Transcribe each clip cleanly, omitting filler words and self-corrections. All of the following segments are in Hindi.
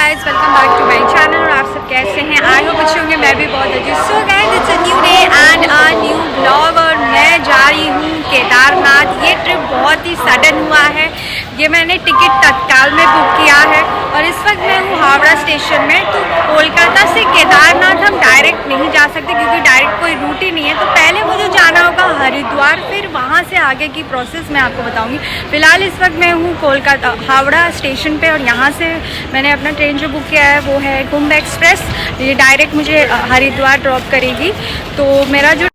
Guys, welcome back to my channel. और आप सब कैसे हैं? आई होप अच्छे होंगे। मैं भी बहुत अच्छी। So guys, it's a new day and a new blog और मैं जा रही हूँ केदारनाथ। ये ट्रिप बहुत ही सडन हुआ है। ये मैंने टिकट तत्काल में बुक किया है और इस वक्त मैं हूँ हावड़ा स्टेशन में। तो कोलकाता से केदारनाथ हम डायरेक्ट नहीं जा सकते क्योंकि डायरेक्ट कोई रूट ही नहीं है। तो पहले मुझे जाना होगा हरिद्वार, फिर वहाँ से आगे की प्रोसेस मैं आपको बताऊँगी। फ़िलहाल इस वक्त मैं हूँ कोलकाता हावड़ा स्टेशन पे और यहाँ से मैंने अपना ट्रेन जो बुक किया है वो है कुंभ एक्सप्रेस। ये डायरेक्ट मुझे हरिद्वार ड्रॉप करेगी। तो मेरी जो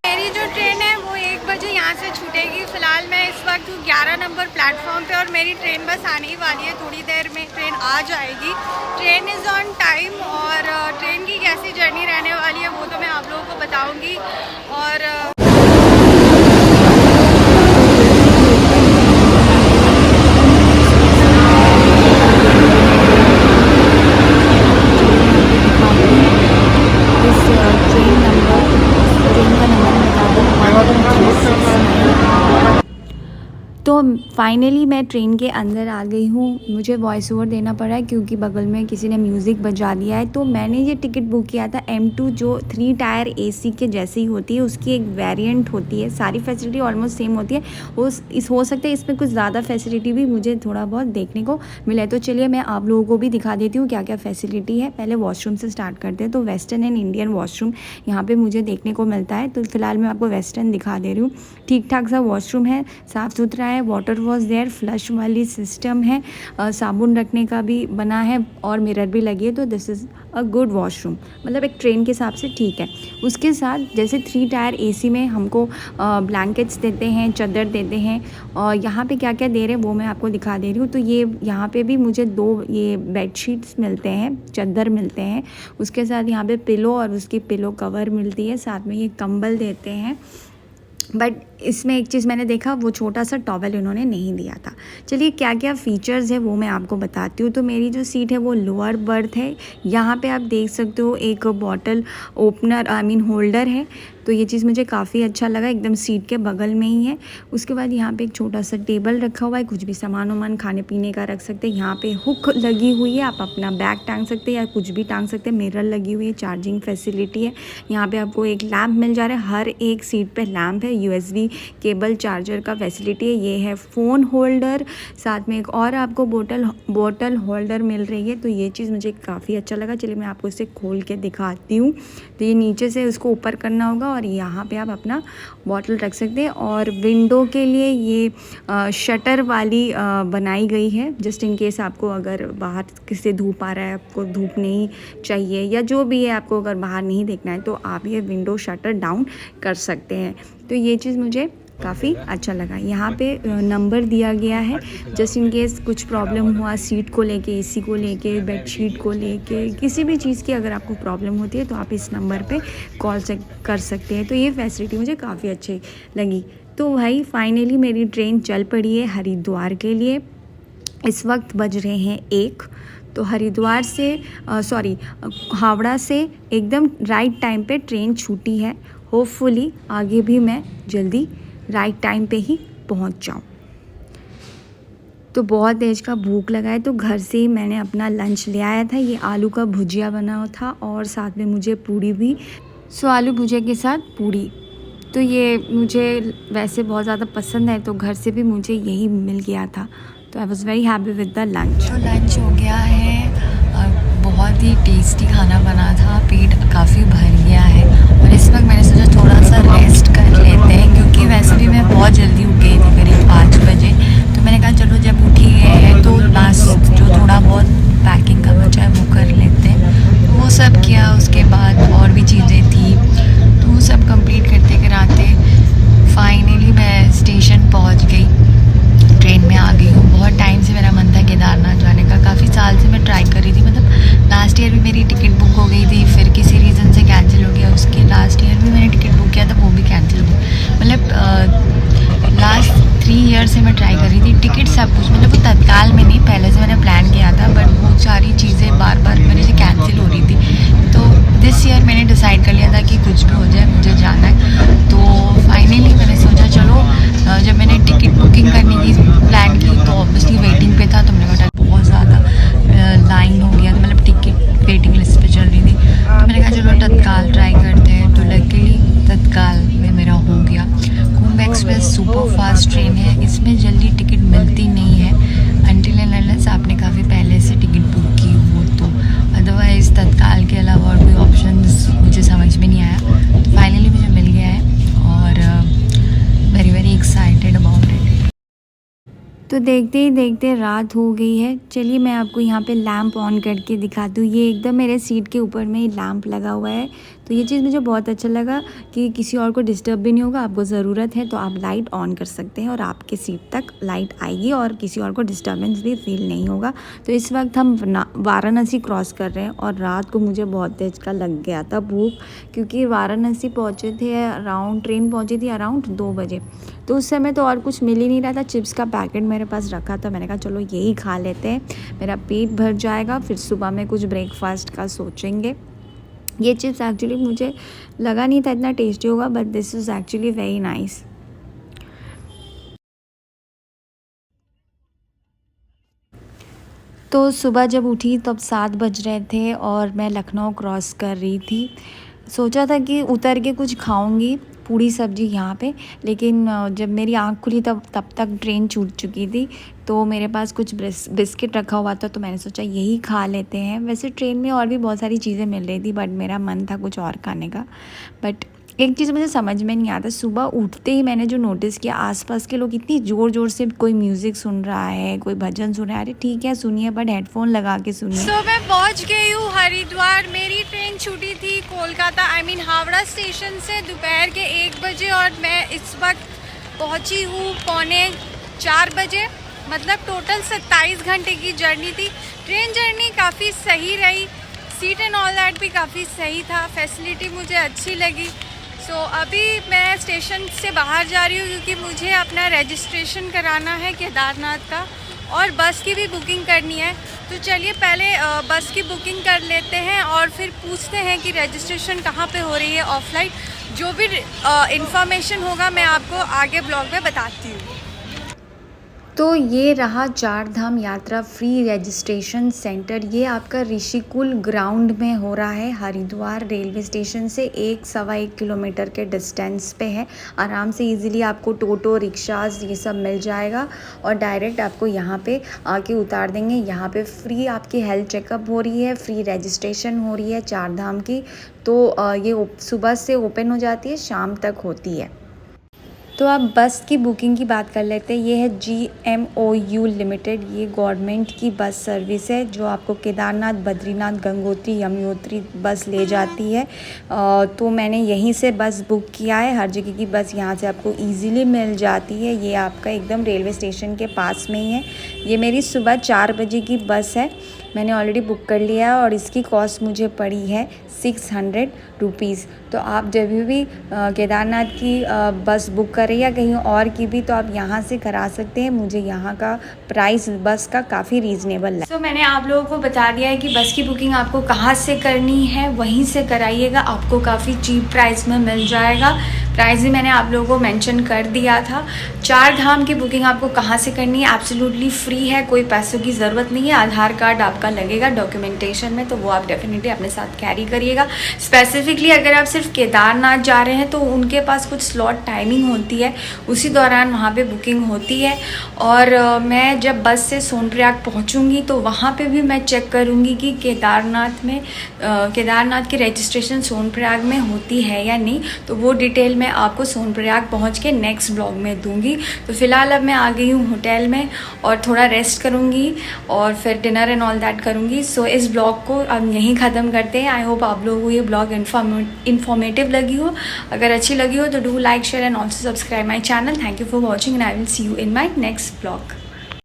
ट्रेन है वो 1 बजे यहाँ से छूटेगी। फ़िलहाल मैं इस वक्त 11 नंबर प्लेटफॉर्म पे और मेरी ट्रेन बस आने ही वाली है। थोड़ी देर में ट्रेन आ जाएगी। ट्रेन इज़ ऑन टाइम और ट्रेन की कैसी जर्नी रहने वाली है वो तो मैं आप लोगों को बताऊँगी। और तो फाइनली मैं ट्रेन के अंदर आ गई हूँ। मुझे वॉइस ओवर देना पड़ा है क्योंकि बगल में किसी ने म्यूज़िक बजा दिया है। तो मैंने ये टिकट बुक किया था M2 जो 3 टायर AC के जैसी होती है, उसकी एक वेरिएंट होती है। सारी फैसिलिटी ऑलमोस्ट सेम होती है। हो सकता है इसमें कुछ ज़्यादा फैसिलिटी भी मुझे थोड़ा बहुत देखने को मिला है। तो चलिए मैं आप लोगों को भी दिखा देती हूँ क्या क्या फैसिलिटी है। पहले वॉशरूम से स्टार्ट करते हैं। तो वेस्टर्न एंड इंडियन वॉशरूम यहाँ पर मुझे देखने को मिलता है। तो फिलहाल मैं आपको वेस्टर्न दिखा दे रही हूँ। ठीक ठाक सा वॉशरूम है, साफ़ सुथरा है, वाटर वॉश देयर, फ्लश वाली सिस्टम है, साबुन रखने का भी बना है और मिरर भी लगी है। तो this is a good washroom, मतलब एक ट्रेन के हिसाब से ठीक है। उसके साथ जैसे 3 टायर AC में हमको ब्लैंकेट्स देते हैं, चादर देते हैं। और यहाँ पे क्या क्या दे रहे हैं वो मैं आपको दिखा दे रही हूँ। तो ये यहाँ पे भी मुझे 2 ये बेडशीट्स मिलते हैं, चादर मिलते हैं। उसके साथ यहाँ पे पिलो और उसकी पिलो कवर मिलती है, साथ में ये कंबल देते हैं। बट इसमें एक चीज़ मैंने देखा, वो छोटा सा टॉवल इन्होंने नहीं दिया था। चलिए क्या क्या फ़ीचर्स है वो मैं आपको बताती हूँ। तो मेरी जो सीट है वो लोअर बर्थ है। यहाँ पे आप देख सकते हो एक बॉटल ओपनर होल्डर है। तो ये चीज़ मुझे काफ़ी अच्छा लगा, एकदम सीट के बगल में ही है। उसके बाद यहाँ पे एक छोटा सा टेबल रखा हुआ है, कुछ भी सामान वामान खाने पीने का रख सकते हैं। यहाँ पे हुक लगी हुई है, आप अपना बैग टांग सकते हैं या कुछ भी टांग सकते हैं। मिरर लगी हुई है, चार्जिंग फैसिलिटी है। यहाँ पे आपको एक लैम्प मिल जा रहा है, हर एक सीट पे लैम्प है। USB केबल चार्जर का फैसिलिटी है। ये है फ़ोन होल्डर, साथ में एक और आपको बोतल होल्डर मिल रही है। तो ये चीज़ मुझे काफ़ी अच्छा लगा। चलिए मैं आपको इसे खोल के दिखाती हूँ। तो ये नीचे से उसको ऊपर करना होगा और यहाँ पे आप अपना बॉटल रख सकते हैं। और विंडो के लिए ये शटर वाली बनाई गई है, जस्ट इन केस आपको अगर बाहर किसी धूप आ रहा है, आपको धूप नहीं चाहिए या जो भी है, आपको अगर बाहर नहीं देखना है तो आप ये विंडो शटर डाउन कर सकते हैं। तो ये चीज़ मुझे काफ़ी अच्छा लगा। यहाँ पे नंबर दिया गया है, जस्ट इन केस कुछ प्रॉब्लम हुआ सीट को लेके, AC को लेके, बेडशीट को लेके, किसी भी चीज़ की अगर आपको प्रॉब्लम होती है तो आप इस नंबर पे कॉल कर सकते हैं। तो ये फैसिलिटी मुझे काफ़ी अच्छी लगी। तो भाई फाइनली मेरी ट्रेन चल पड़ी है हरिद्वार के लिए। इस वक्त बज रहे हैं 1। तो हरिद्वार से हावड़ा से एकदम राइट टाइम पे ट्रेन छूटी है। होपफुली आगे भी मैं जल्दी राइट टाइम पे ही पहुंच जाऊं। तो बहुत तेज का भूख लगा है, तो घर से ही मैंने अपना लंच ले आया था। ये आलू का भुजिया बना था और साथ में मुझे पूड़ी भी। आलू भुजिया के साथ पूड़ी, तो ये मुझे वैसे बहुत ज़्यादा पसंद है, तो घर से भी मुझे यही मिल गया था। तो I was very happy with the lunch. तो लंच हो गया है और बहुत ही टेस्टी खाना बना था, पेट काफ़ी भर गया है। और इस वक्त मैंने सोचा थोड़ा सा रेस्ट कर लेते हैं क्योंकि वैसे भी मैं बहुत जल्दी उठ गई थी, करीब 5 बजे। तो मैंने कहा चलो जब उठ ही गए हैं तो लास्ट जो थोड़ा बहुत पैकिंग का बचा है वो कर लेते हैं। वो सब किया, उसके बाद और भी चीज़ें थी तो वो सब कंप्लीट करते कराते फाइनली मैं स्टेशन पहुँच गई, ट्रेन में आ गई हूँ। बहुत टाइम से मेरा मन था केदारनाथ जाने का, काफ़ी साल से मैं ट्राई कर रही थी। मतलब लास्ट ईयर भी मेरी टिकट बुक हो गई थी, फिर किसी रीज़न से कैंसिल हो गया। उसके लास्ट ईयर भी मैंने टिकट बुक किया था, वो भी कैंसिल हो गया। मतलब लास्ट 3 ईयर से मैं ट्राई कर रही थी टिकट सब कुछ। मतलब वो तत्काल में नहीं, पहले से मैंने प्लान किया था, बट वो सारी चीज़ें बार बार मेरे से कैंसिल हो रही थी। तो दिस ईयर मैंने डिसाइड कर लिया था कि कुछ भी हो जाए मुझे जाना है। तो फाइनली मैंने सोचा चलो, जब मैंने टिकट बुकिंग करने की प्लान की तो ऑब्वियसली वेटिंग पे था। तो मैंने कहा बहुत ज़्यादा लाइन हो गया, मतलब टिकट तो देखते ही देखते रात हो गई है। चलिए मैं आपको यहाँ पे लैंप ऑन करके दिखाती हूँ। ये एकदम मेरे सीट के ऊपर में ही लैंप लगा हुआ है। तो ये चीज़ मुझे बहुत अच्छा लगा कि किसी और को डिस्टर्ब भी नहीं होगा। आपको ज़रूरत है तो आप लाइट ऑन कर सकते हैं और आपके सीट तक लाइट आएगी और किसी और को डिस्टर्बेंस भी फील नहीं होगा। तो इस वक्त हम वाराणसी क्रॉस कर रहे हैं और रात को मुझे बहुत तेज का लग गया था भूख, क्योंकि वाराणसी पहुँचे थे ट्रेन पहुँची थी अराउंड 2 बजे। तो उस समय तो और कुछ मिल ही नहीं रहा था। चिप्स का पैकेट मेरे पास रखा था, मैंने कहा चलो यही खा लेते हैं, मेरा पेट भर जाएगा, फिर सुबह में कुछ ब्रेकफास्ट का सोचेंगे। ये चिप्स एक्चुअली मुझे लगा नहीं था इतना टेस्टी होगा, but this is actually very nice. तो सुबह जब उठी तब 7 बज रहे थे और मैं लखनऊ क्रॉस कर रही थी। सोचा था कि उतर के कुछ खाऊंगी पूड़ी सब्जी यहाँ पे, लेकिन जब मेरी आँख खुली तब तक ट्रेन छूट चुकी थी। तो मेरे पास कुछ बिस्किट रखा हुआ था तो मैंने सोचा यही खा लेते हैं। वैसे ट्रेन में और भी बहुत सारी चीज़ें मिल रही थी, बट मेरा मन था कुछ और खाने का। बट एक चीज़ मुझे समझ में नहीं आता, सुबह उठते ही मैंने जो नोटिस किया, आसपास के लोग इतनी ज़ोर ज़ोर से कोई म्यूज़िक सुन रहा है, कोई भजन सुन रहा है। अरे ठीक है सुनिए, बट हेडफोन लगा के सुनिए। तो मैं पहुंच गई हूँ हरिद्वार। मेरी ट्रेन छूटी थी कोलकाता हावड़ा स्टेशन से दोपहर के 1 बजे और मैं इस वक्त पहुंची हूँ 3:45 बजे। मतलब टोटल 27 घंटे की जर्नी थी। ट्रेन जर्नी काफ़ी सही रही, सीट एंड ऑल दैट भी काफ़ी सही था, फैसिलिटी मुझे अच्छी लगी। सो अभी मैं स्टेशन से बाहर जा रही हूँ क्योंकि मुझे अपना रजिस्ट्रेशन कराना है केदारनाथ का और बस की भी बुकिंग करनी है। तो चलिए पहले बस की बुकिंग कर लेते हैं और फिर पूछते हैं कि रजिस्ट्रेशन कहाँ पे हो रही है ऑफलाइन। जो भी इंफॉर्मेशन होगा मैं आपको आगे ब्लॉग में बताती हूँ। तो ये रहा 4 धाम यात्रा फ्री रजिस्ट्रेशन सेंटर। ये आपका ऋषिकुल ग्राउंड में हो रहा है, हरिद्वार रेलवे स्टेशन से 1-1.25 किलोमीटर के डिस्टेंस पे है। आराम से इजीली आपको टोटो रिक्शाज ये सब मिल जाएगा और डायरेक्ट आपको यहाँ पे आके उतार देंगे। यहाँ पे फ्री आपकी हेल्थ चेकअप हो रही है, फ्री रजिस्ट्रेशन हो रही है 4 धाम की। तो ये सुबह से ओपन हो जाती है, शाम तक होती है। तो आप बस की बुकिंग की बात कर लेते हैं। ये है GMOU लिमिटेड, ये गवर्नमेंट की बस सर्विस है जो आपको केदारनाथ, बद्रीनाथ, गंगोत्री, यमुनोत्री बस ले जाती है। तो मैंने यहीं से बस बुक किया है। हर जगह की बस यहाँ से आपको इजीली मिल जाती है। ये आपका एकदम रेलवे स्टेशन के पास में ही है। ये मेरी सुबह 4 बजे की बस है, मैंने ऑलरेडी बुक कर लिया और इसकी कॉस्ट मुझे पड़ी है 600 रुपीज़। तो आप जब भी केदारनाथ की बस बुक करें या कहीं और की भी, तो आप यहाँ से करा सकते हैं। मुझे यहाँ का प्राइस बस का काफ़ी रीज़नेबल है। तो मैंने आप लोगों को बता दिया है कि बस की बुकिंग आपको कहाँ से करनी है, वहीं से कराइएगा, आपको काफ़ी चीप प्राइस में मिल जाएगा। प्राइस भी मैंने आप लोगों को मेंशन कर दिया था। 4 धाम की बुकिंग आपको कहाँ से करनी है, एब्सोल्युटली फ्री है, कोई पैसों की ज़रूरत नहीं है। आधार कार्ड आपका लगेगा डॉक्यूमेंटेशन में, तो वो आप डेफिनेटली अपने साथ कैरी करिएगा। स्पेसिफिकली अगर आप सिर्फ केदारनाथ जा रहे हैं तो उनके पास कुछ स्लॉट टाइमिंग होती है, उसी दौरान वहाँ पे बुकिंग होती है। और मैं जब बस से सोनप्रयाग पहुँचूँगी तो वहाँ पे भी मैं चेक करूँगी कि केदारनाथ की रजिस्ट्रेशन सोनप्रयाग में होती है या नहीं। तो वो डिटेल मैं आपको सोनप्रयाग पहुँच के नेक्स्ट ब्लॉग में दूँगी। तो फ़िलहाल अब मैं आ गई हूँ होटल में और थोड़ा रेस्ट करूँगी और फिर डिनर एंड ऑल दैट करूँगी। सो इस ब्लॉग को अब यहीं ख़त्म करते हैं। आई होप आप लोगों को ये ब्लॉग इन्फॉर्मेटिव लगी हो। अगर अच्छी लगी हो तो do like, share and also subscribe my channel. Thank you for watching and I will see you in my next blog.